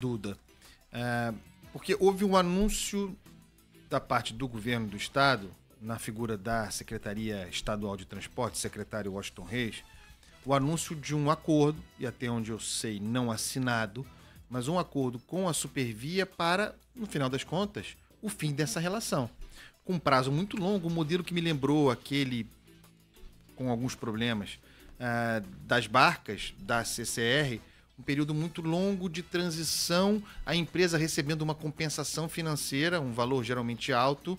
Duda, porque houve um anúncio da parte do governo do estado, na figura da Secretaria Estadual de Transporte, secretário Washington Reis, o anúncio de um acordo, e até onde eu sei não assinado, mas um acordo com a Supervia para, no final das contas, o fim dessa relação. Com um prazo muito longo, um modelo que me lembrou aquele, com alguns problemas, das barcas da CCR, um período muito longo de transição, a empresa recebendo uma compensação financeira, um valor geralmente alto,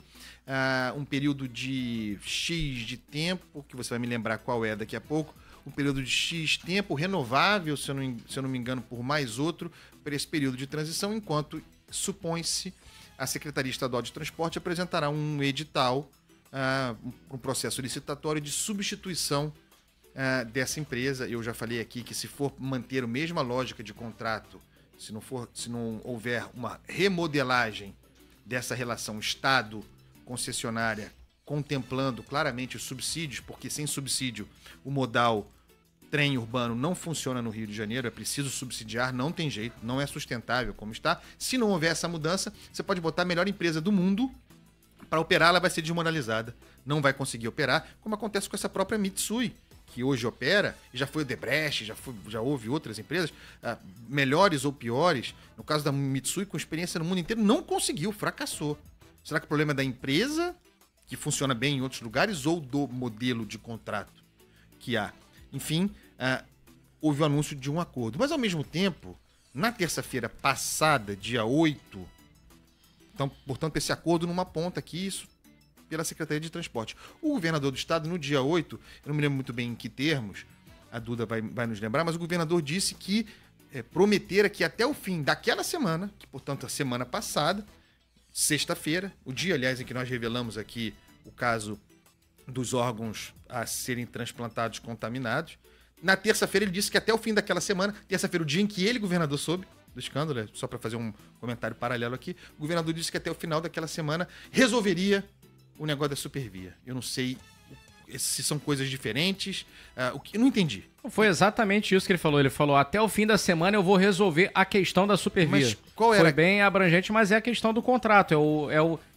um período de X de tempo, que você vai me lembrar qual é daqui a pouco, um período de X tempo, renovável, se eu não me engano, por mais outro, por esse período de transição, enquanto, supõe-se, a Secretaria Estadual de Transporte apresentará um edital, um processo licitatório de substituição dessa empresa. Eu já falei aqui que se for manter a mesma lógica de contrato, se não houver uma remodelagem dessa relação Estado-concessionária, contemplando claramente os subsídios, porque sem subsídio o modal trem urbano não funciona no Rio de Janeiro, é preciso subsidiar, não tem jeito, não é sustentável como está. Se não houver essa mudança, você pode botar a melhor empresa do mundo, para operar ela vai ser desmoralizada, não vai conseguir operar, como acontece com essa própria Mitsui, que hoje opera, e já foi o Debrecht, já houve outras empresas, melhores ou piores. No caso da Mitsui, com experiência no mundo inteiro, não conseguiu, fracassou. Será que o problema é da empresa, que funciona bem em outros lugares, ou do modelo de contrato que há? Enfim, houve o anúncio de um acordo. Mas, ao mesmo tempo, na terça-feira passada, dia 8, então, portanto, esse acordo numa ponta aqui, isso pela Secretaria de Transporte. O governador do estado, no dia 8, eu não me lembro muito bem em que termos, a Duda vai nos lembrar, mas o governador disse que prometera que até o fim daquela semana, que, portanto, a semana passada, sexta-feira, o dia, aliás, em que nós revelamos aqui o caso dos órgãos a serem transplantados contaminados. Na terça-feira ele disse que até o fim daquela semana, terça-feira, o dia em que ele, governador, soube do escândalo, só para fazer um comentário paralelo aqui, o governador disse que até o final daquela semana resolveria o negócio da Supervia. Eu não sei se são coisas diferentes, eu não entendi. Foi exatamente isso que ele falou. Ele falou, até o fim da semana eu vou resolver a questão da Supervia. Mas qual era? Foi bem abrangente, mas é a questão do contrato.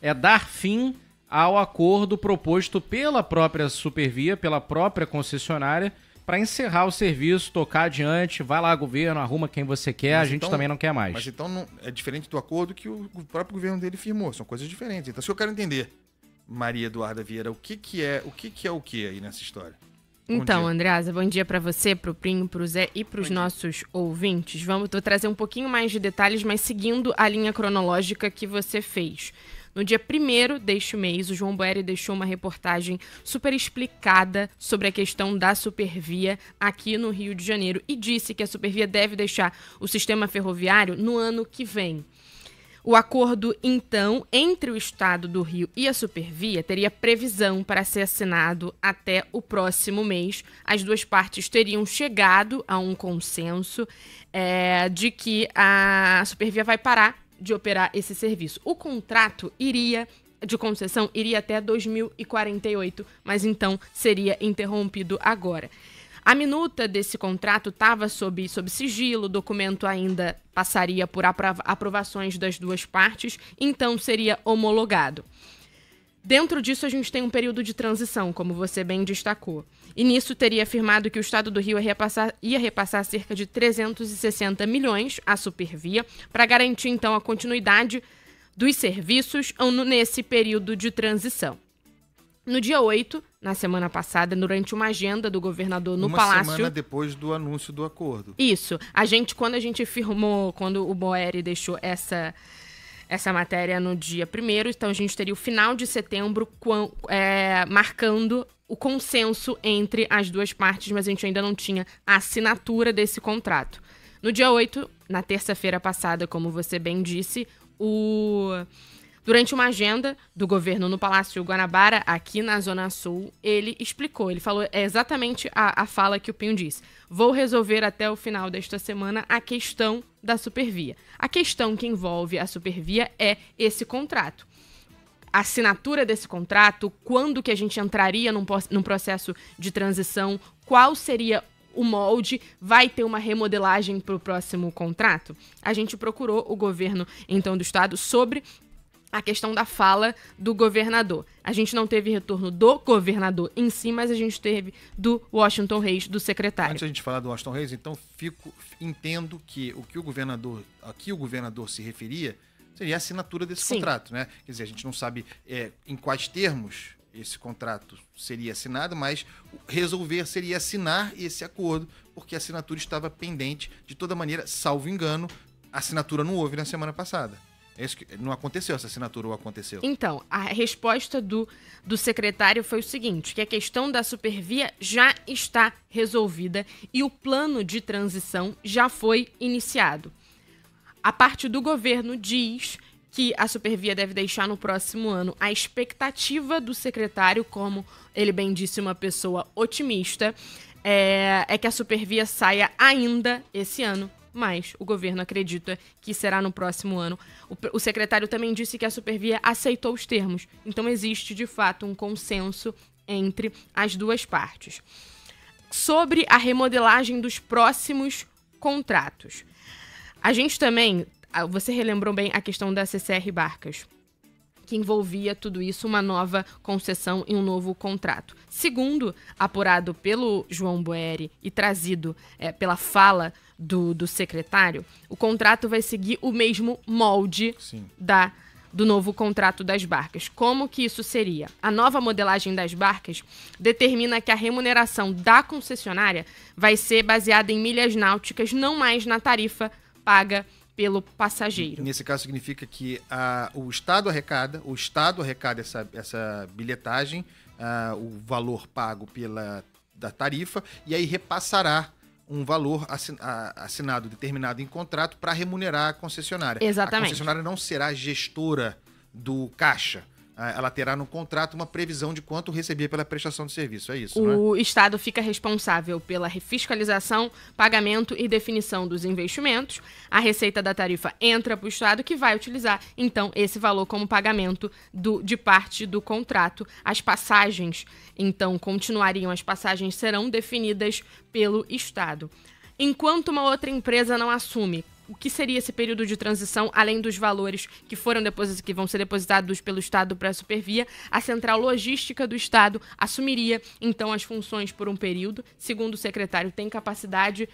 É dar fim ao acordo proposto pela própria Supervia, pela própria concessionária, para encerrar o serviço, tocar adiante, vai lá, governo, arruma quem você quer, mas a gente então, também não quer mais. Mas então não, é diferente do acordo que o próprio governo dele firmou, são coisas diferentes. Então, se eu quero entender, Maria Eduarda Vieira, o que é o que aí nessa história? Então, Andreasa, bom dia para você, pro Prinho, pro Zé e pros nossos ouvintes. Vou trazer um pouquinho mais de detalhes, mas seguindo a linha cronológica que você fez. No dia 1º deste mês, o João Boeri deixou uma reportagem super explicada sobre a questão da Supervia aqui no Rio de Janeiro e disse que a Supervia deve deixar o sistema ferroviário no ano que vem. O acordo, então, entre o Estado do Rio e a Supervia teria previsão para ser assinado até o próximo mês. As duas partes teriam chegado a um consenso de que a Supervia vai parar de operar esse serviço. O contrato de concessão iria até 2048, mas então seria interrompido agora. A minuta desse contrato estava sob sigilo, o documento ainda passaria por aprovações das duas partes, então seria homologado. Dentro disso, a gente tem um período de transição, como você bem destacou. E nisso teria afirmado que o Estado do Rio ia repassar cerca de 360 milhões à Supervia para garantir, então, a continuidade dos serviços nesse período de transição. No dia 8, na semana passada, durante uma agenda do governador no Palácio... Uma semana depois do anúncio do acordo. Isso. Quando a gente firmou, quando o Boeri deixou essa matéria no dia 1º, então a gente teria o final de setembro marcando o consenso entre as duas partes, mas a gente ainda não tinha a assinatura desse contrato. No dia 8, na terça-feira passada, como você bem disse, durante uma agenda do governo no Palácio Guanabara, aqui na Zona Sul, ele explicou, ele falou exatamente a fala que o Pinho disse. Vou resolver até o final desta semana a questão da Supervia. A questão que envolve a Supervia é esse contrato. A assinatura desse contrato, quando que a gente entraria num processo de transição, qual seria o molde, vai ter uma remodelagem para o próximo contrato? A gente procurou o governo, então, do estado sobre a questão da fala do governador. A gente não teve retorno do governador em si, mas a gente teve do Washington Reis, do secretário. Antes da gente falar do Washington Reis, então entendo que o governador se referia seria a assinatura desse contrato, né? Quer dizer, a gente não sabe em quais termos esse contrato seria assinado, mas resolver seria assinar esse acordo, porque a assinatura estava pendente. De toda maneira, salvo engano, a assinatura não houve na semana passada. É isso que não aconteceu, essa assinatura ou aconteceu? Então, a resposta do secretário foi o seguinte, que a questão da Supervia já está resolvida e o plano de transição já foi iniciado. A parte do governo diz que a Supervia deve deixar no próximo ano. A expectativa do secretário, como ele bem disse, uma pessoa otimista, é que a Supervia saia ainda esse ano. Mas o governo acredita que será no próximo ano. O secretário também disse que a Supervia aceitou os termos. Então existe, de fato, um consenso entre as duas partes. Sobre a remodelagem dos próximos contratos. A gente também, você relembrou bem a questão da CCR Barcas, que envolvia tudo isso, uma nova concessão e um novo contrato. Segundo apurado pelo João Boeri e trazido pela fala do secretário, o contrato vai seguir o mesmo molde do novo contrato das barcas. Como que isso seria? A nova modelagem das barcas determina que a remuneração da concessionária vai ser baseada em milhas náuticas, não mais na tarifa paga pelo passageiro. Nesse caso significa que o Estado arrecada essa bilhetagem, o valor pago da tarifa, e aí repassará um valor assinado, determinado em contrato, para remunerar a concessionária. Exatamente. A concessionária não será gestora do caixa. Ela terá no contrato uma previsão de quanto recebia pela prestação de serviço, é isso, não é? O Estado fica responsável pela fiscalização, pagamento e definição dos investimentos. A receita da tarifa entra para o Estado, que vai utilizar, então, esse valor como pagamento de parte do contrato. As passagens, então, continuariam, as passagens serão definidas pelo Estado. Enquanto uma outra empresa não assume, o que seria esse período de transição, além dos valores que vão ser depositados pelo Estado para a Supervia? A Central Logística do Estado assumiria, então, as funções por um período. Segundo o secretário, tem capacidade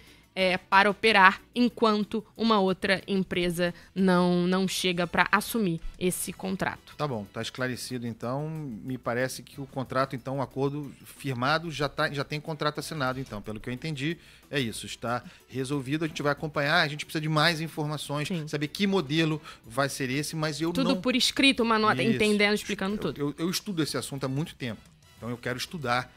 para operar, enquanto uma outra empresa não chega para assumir esse contrato. Tá bom, tá esclarecido, então. Me parece que o contrato, então, o acordo firmado já tem contrato assinado, então. Pelo que eu entendi, é isso, está resolvido. A gente vai acompanhar, a gente precisa de mais informações, saber que modelo vai ser esse, mas eu Tudo por escrito, uma nota, entendendo, explicando tudo. Eu estudo esse assunto há muito tempo, então eu quero estudar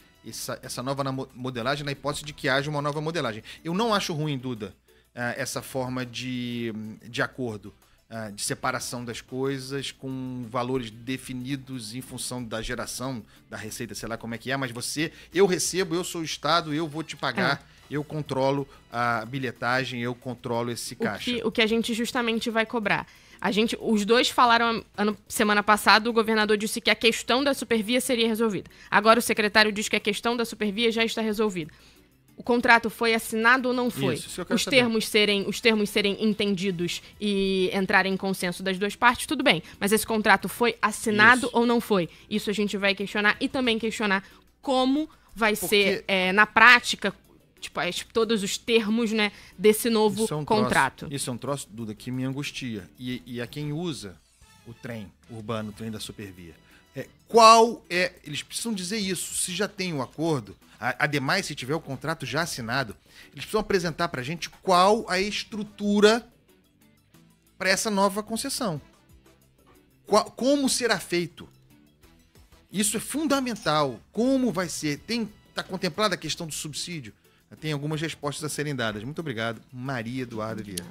essa nova modelagem na hipótese de que haja uma nova modelagem. Eu não acho ruim, Duda, essa forma de acordo, de separação das coisas com valores definidos em função da geração da receita, sei lá como é que é, mas eu recebo, eu sou o Estado, eu vou te pagar, eu controlo a bilhetagem, eu controlo esse caixa. O que a gente justamente vai cobrar. Os dois falaram semana passada, o governador disse que a questão da Supervia seria resolvida. Agora o secretário diz que a questão da Supervia já está resolvida. O contrato foi assinado ou não foi? Isso eu quero os termos serem entendidos e entrarem em consenso das duas partes, tudo bem. Mas esse contrato foi assinado ou não foi? Isso a gente vai questionar e também questionar como vai ser na prática, todos os termos, né, desse novo contrato. Isso é um troço, Duda, que me angustia. E a quem usa o trem urbano, o trem da Supervia. Eles precisam dizer isso, se já tem um acordo, ademais, se tiver o contrato já assinado, eles precisam apresentar pra gente qual a estrutura para essa nova concessão. Como será feito? Isso é fundamental. Como vai ser? Está contemplada a questão do subsídio? Tem algumas respostas a serem dadas. Muito obrigado, Maria Eduarda Vieira.